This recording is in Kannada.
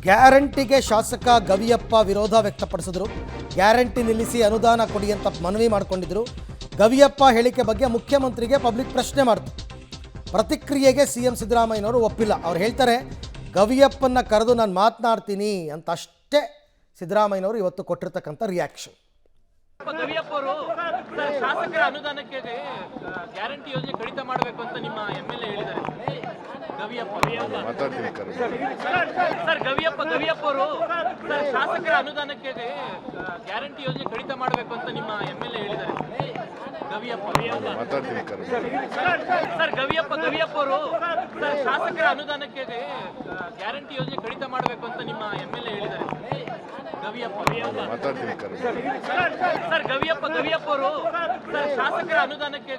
ಗ್ಯಾರಂಟಿಗೆ ಶಾಸಕ ಗವಿಯಪ್ಪ ವಿರೋಧ ವ್ಯಕ್ತಪಡಿಸಿದರು. ಗ್ಯಾರಂಟಿ ನಿಲ್ಲಿಸಿ ಅನುದಾನ ಕೊಡಿ ಅಂತ ಮನವಿ ಮಾಡಿಕೊಂಡಿದ್ದರು. ಗವಿಯಪ್ಪ ಹೇಳಿಕೆ ಬಗ್ಗೆ ಮುಖ್ಯಮಂತ್ರಿಗೆ ಪಬ್ಲಿಕ್ ಪ್ರಶ್ನೆ ಮಾಡಿತು. ಪ್ರತಿಕ್ರಿಯೆಗೆ ಸಿಎಂ ಸಿದ್ದರಾಮಯ್ಯನವರು ಒಪ್ಪಿಲ್ಲ. ಅವ್ರು ಹೇಳ್ತಾರೆ ಗವಿಯಪ್ಪನ್ನ ಕರೆದು ನಾನು ಮಾತನಾಡ್ತೀನಿ ಅಂತ ಅಷ್ಟೇ ಸಿದ್ದರಾಮಯ್ಯನವರು ಇವತ್ತು ಕೊಟ್ಟಿರ್ತಕ್ಕಂಥ ರಿಯಾಕ್ಷನ್. ಗವಿಯಪ್ಪ ಅವರು ಶಾಸಕರ ಅನುದಾನಕ್ಕೆ ಗ್ಯಾರಂಟಿ ಯೋಜನೆ ಕಡಿತ ಮಾಡಬೇಕು ಅಂತ ನಿಮ್ಮ ಎಂಎಲ್ಎ ಹೇಳಿದ್ದಾರೆ. ಗವಿಯಪ್ಪ ಅವರು ಶಾಸಕರ ಅನುದಾನಕ್ಕೆ ಗ್ಯಾರಂಟಿ ಯೋಜನೆ ಕಡಿತ ಮಾಡಬೇಕು ಅಂತ ನಿಮ್ಮ ಎಂಎಲ್ಎ ಹೇಳಿದ್ದಾರೆ. ಗವಿಯಪ್ಪ ಅವರು ಶಾಸಕರ ಅನುದಾನಕ್ಕೆ ಗ್ಯಾರಂಟಿ ಯೋಜನೆ ಕಡಿತ ಮಾಡಬೇಕು ಅಂತ ನಿಮ್ಮ ಎಂಎಲ್ಎ ಹೇಳಿದ್ದಾರೆ. ಗವಿಯಪ್ಪ ಅವರು ಶಾಸಕರ ಅನುದಾನಕ್ಕೆ